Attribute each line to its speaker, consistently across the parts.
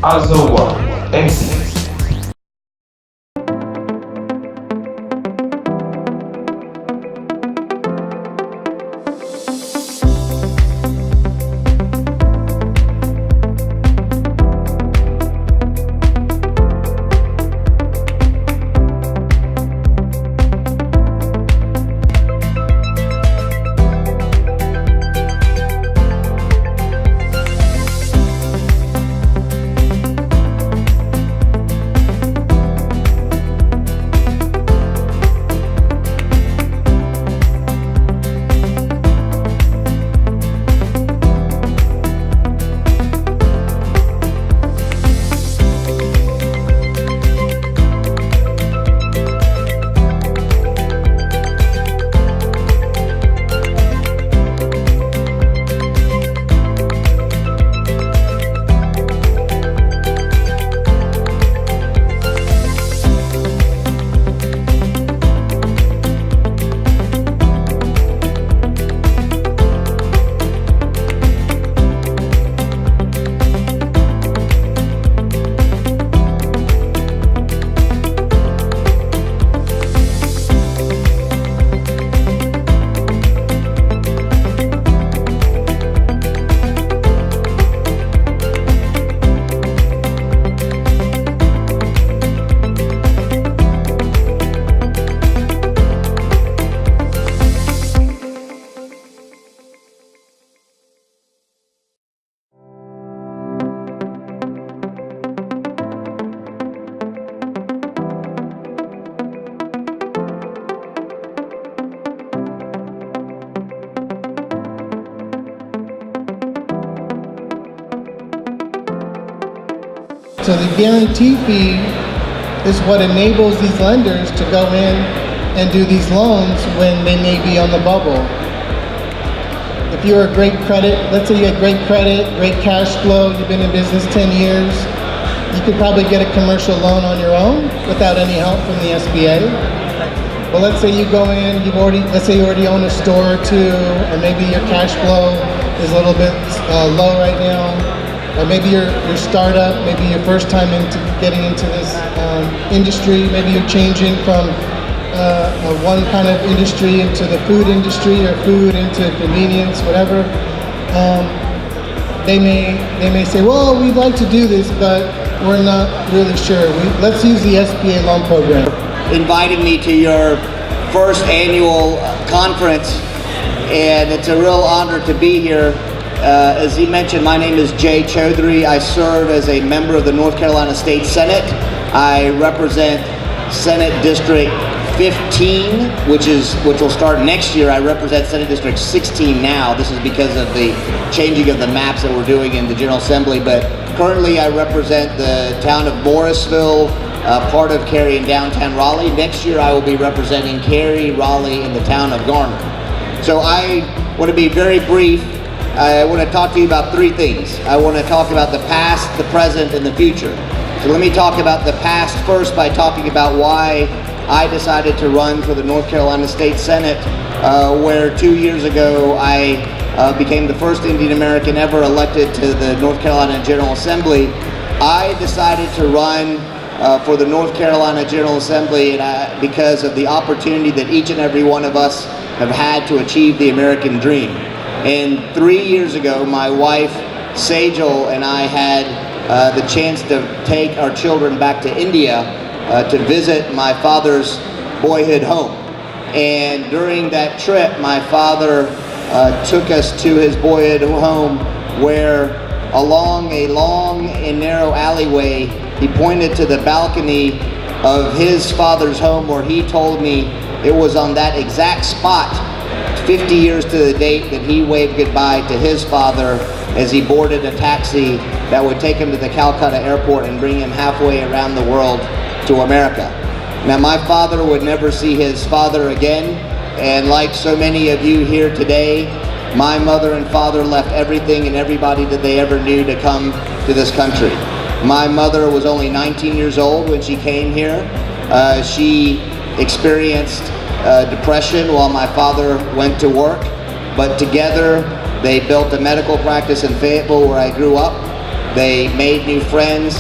Speaker 1: AASOA MC.
Speaker 2: So the guarantee fee is what enables these lenders to go in and do these loans when they may be on the bubble. If you're a great credit, let's say you had great credit, great cash flow, you've been in business 10 years, you could probably get a commercial loan on your own without any help from the SBA. But let's say you go in, let's say you already own a store or two, or maybe your cash flow is a little bit low right now. Or maybe your startup, maybe your first time getting into this industry, maybe you're changing from one kind of industry into the food industry or food into convenience, whatever. They may say, well, we'd like to do this, but we're not really sure. Let's use the SBA loan program.
Speaker 3: Inviting me to your first annual conference, and it's a real honor to be here. As he mentioned, my name is Jay Chaudhry. I serve as a member of the North Carolina State Senate. I represent Senate District 15, which will start next year. I represent Senate District 16 now. This is because of the changing of the maps that we're doing in the General Assembly. But currently I represent the town of Morrisville, part of Cary and downtown Raleigh. Next year I will be representing Cary, Raleigh, and the town of Garner. So I want to be very brief. I want to talk to you about three things. I want to talk about the past, the present, and the future. So let me talk about the past first by talking about why I decided to run for the North Carolina State Senate, where 2 years ago I became the first Indian American ever elected to the North Carolina General Assembly. I decided to run for the North Carolina General Assembly because of the opportunity that each and every one of us have had to achieve the American dream. And 3 years ago, my wife, Sejal, and I had the chance to take our children back to India to visit my father's boyhood home. And during that trip, my father took us to his boyhood home, where along a long and narrow alleyway, he pointed to the balcony of his father's home, where he told me it was on that exact spot 50 years to the date that he waved goodbye to his father as he boarded a taxi that would take him to the Calcutta airport and bring him halfway around the world to America. Now, my father would never see his father again, and like so many of you here today, my mother and father left everything and everybody that they ever knew to come to this country. My mother was only 19 years old when she came here. She experienced depression while my father went to work, but together they built a medical practice in Fayetteville where I grew up. They made new friends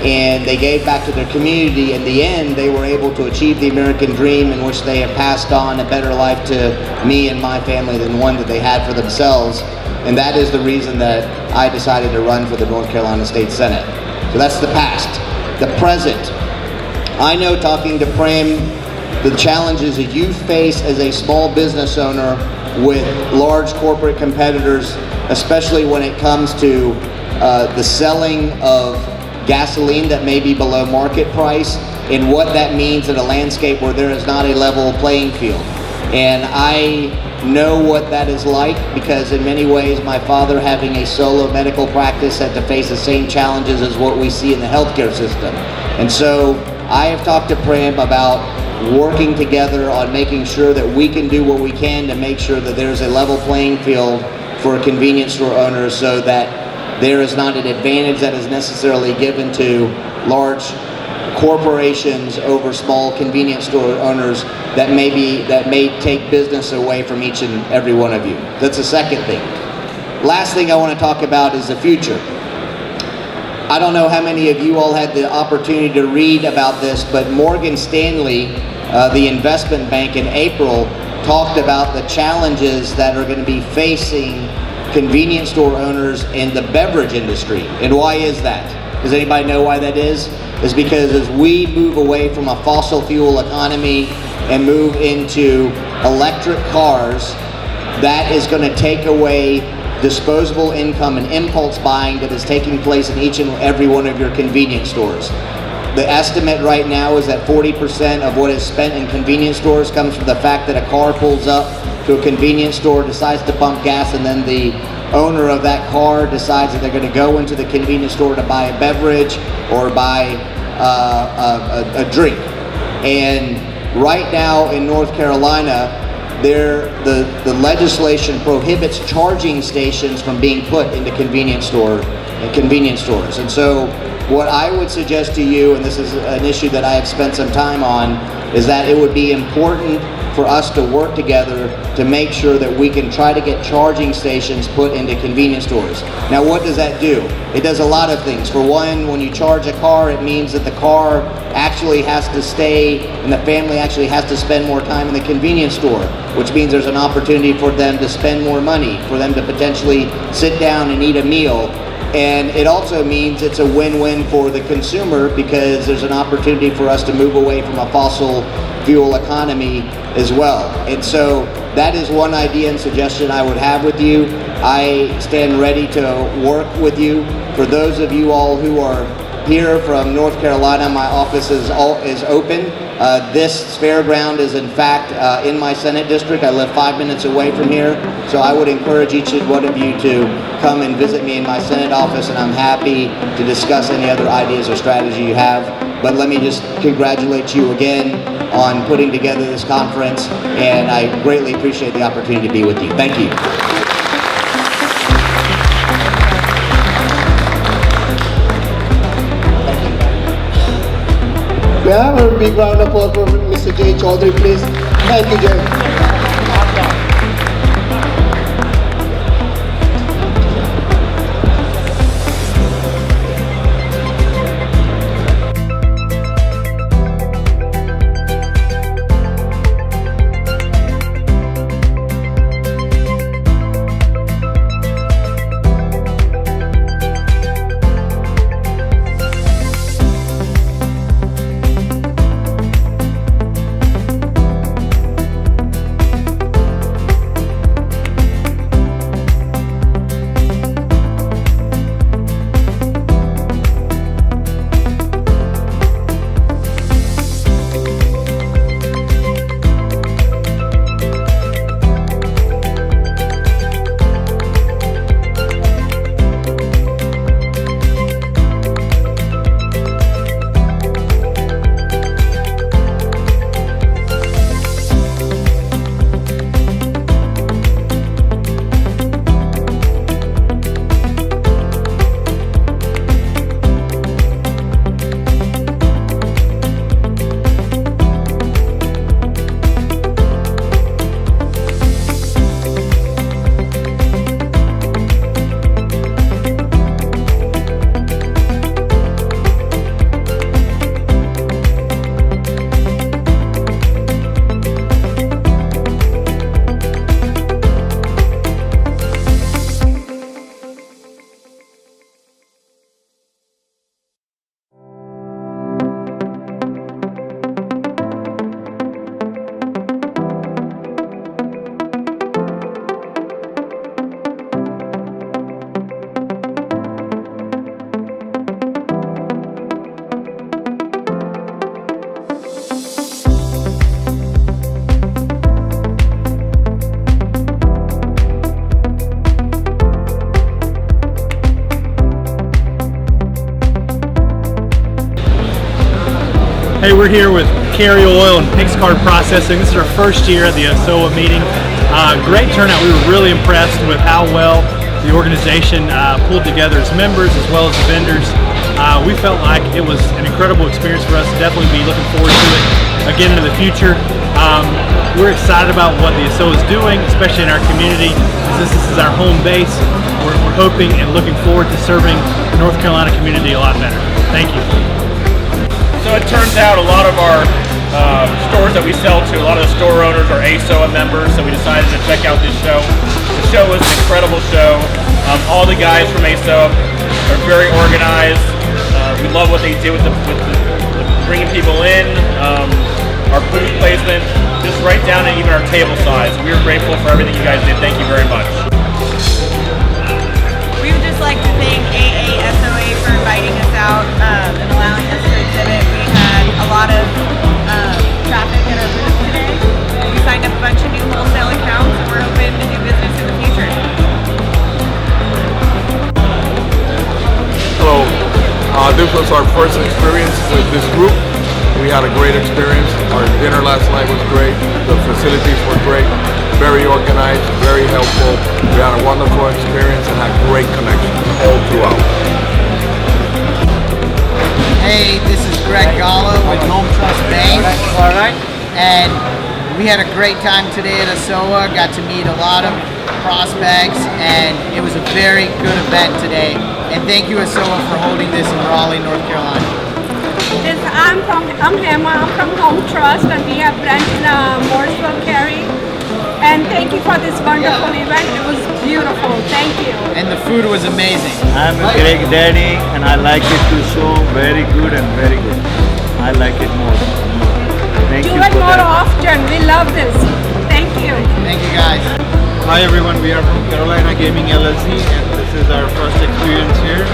Speaker 3: and they gave back to their community. In the end, they were able to achieve the American dream, in which they have passed on a better life to me and my family than one that they had for themselves. And that is the reason that I decided to run for the North Carolina State Senate. So that's the past. The present. I know, talking to Prem, the challenges that you face as a small business owner with large corporate competitors, especially when it comes to the selling of gasoline that may be below market price, and what that means in a landscape where there is not a level playing field. And I know what that is like, because in many ways my father, having a solo medical practice, had to face the same challenges as what we see in the healthcare system. And so I have talked to Prem about working together on making sure that we can do what we can to make sure that there's a level playing field for convenience store owners, so that there is not an advantage that is necessarily given to large corporations over small convenience store owners that may take business away from each and every one of you. That's the second thing. Last thing I want to talk about is the future. I don't know how many of you all had the opportunity to read about this, but Morgan Stanley, the investment bank, in April talked about the challenges that are going to be facing convenience store owners in the beverage industry. And why is that? Does anybody know why that is? It's because as we move away from a fossil fuel economy and move into electric cars, that is going to take away disposable income and impulse buying that is taking place in each and every one of your convenience stores. The estimate right now is that 40% of what is spent in convenience stores comes from the fact that a car pulls up to a convenience store, decides to pump gas, and then the owner of that car decides that they're going to go into the convenience store to buy a beverage or buy a drink. And right now in North Carolina, the legislation prohibits charging stations from being put into convenience stores. And so what I would suggest to you, and this is an issue that I have spent some time on, is that it would be important for us to work together to make sure that we can try to get charging stations put into convenience stores. Now, what does that do? It does a lot of things. For one, when you charge a car, it means that the car actually has to stay, and the family actually has to spend more time in the convenience store, which means there's an opportunity for them to spend more money, for them to potentially sit down and eat a meal. And it also means it's a win-win for the consumer, because there's an opportunity for us to move away from a fossil fuel economy as well. And so that is one idea and suggestion I would have with you. I stand ready to work with you. For those of you all who are here from North Carolina, my office is open. This fairground is in fact in my Senate district. I live 5 minutes away from here, so I would encourage each and one of you to come and visit me in my Senate office, and I'm happy to discuss any other ideas or strategy you have. But let me just congratulate you again on putting together this conference, and I greatly appreciate the opportunity to be with you. Thank you.
Speaker 4: May I have a big round of applause for Mr. Jay Chaudhary, please? Thank you, Jay.
Speaker 5: Great, we're here with Carrier Oil and Pix Card Processing. This is our first year at the AASOA meeting. Great turnout. We were really impressed with how well the organization pulled together its members as well as the vendors. We felt like it was an incredible experience for us. Definitely be looking forward to it again into the future. We're excited about what the AASOA is doing, especially in our community, as this is our home base. We're hoping and looking forward to serving the North Carolina community a lot better. Thank you.
Speaker 6: So it turns out a lot of our stores that we sell to, a lot of the store owners are AASOA members, so we decided to check out this show. The show was an incredible show. All the guys from AASOA are very organized. We love what they do with bringing people in, our booth placement, just right down to even our table size. We are grateful for everything you guys did. Thank you very much.
Speaker 7: We would just like to thank AASOA for inviting us out and allowing us to exhibit. We had a lot of traffic at our booth today. We signed up a bunch of new wholesale accounts and we're hoping to do business in the future.
Speaker 8: Hello, this was our first experience with this group. We had a great experience. Our dinner last night was great. The facilities were great. Very organized, very helpful. We had a wonderful experience and had great connections all throughout.
Speaker 9: Hey, this is Greg Gallo with Home Trust Bank. All right. And we had a great time today at AASOA. Got to meet a lot of prospects, and it was a very good event today. And thank you, AASOA, for holding this in Raleigh, North Carolina.
Speaker 10: I'm Hema. I'm from Home Trust, and we have branch in Mooresville, Cary. And thank you for this wonderful event. It was beautiful. Thank you.
Speaker 9: And the food was amazing.
Speaker 11: I'm Greg Danny, and I like it too. So very good and very good. I like it more. Thank you.
Speaker 10: Do it more often. We love this. Thank you.
Speaker 9: Thank you, guys.
Speaker 5: Hi everyone, we are from Carolina Gaming LLC, and this is our first experience here.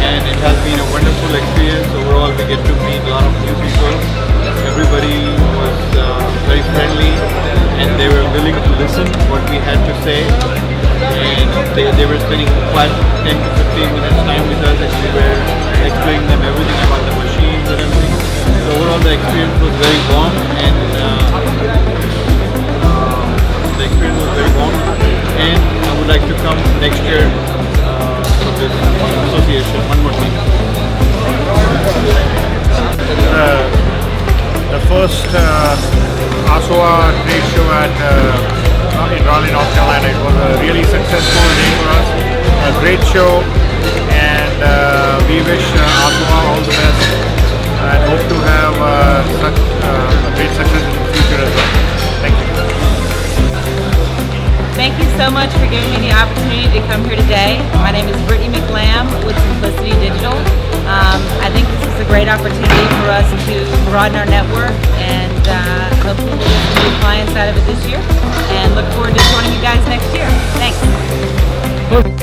Speaker 5: And it has been a wonderful experience. Overall, we get to meet a lot of new people. Everybody was very friendly, and they were willing to listen what we had to say. And they were spending quite 10 to 15 minutes time with us, and we were explaining them everything about the machines and everything. So overall, the experience was very warm, and I would like to come next year for this association. One more thing.
Speaker 12: The first AASOA trade show in Raleigh, North Carolina. It was a really successful day for us. A great show, and we wish AASOA all the best and hope to have such great success in the future as well. Thank you.
Speaker 7: Thank you so much for giving me the opportunity to come here today. My name is Brittany McLam with Simplicity Digital. I think this is a great opportunity for us to broaden our network, and hopefully we'll get some new clients out of it this year, and look forward to joining you guys next year. Thanks.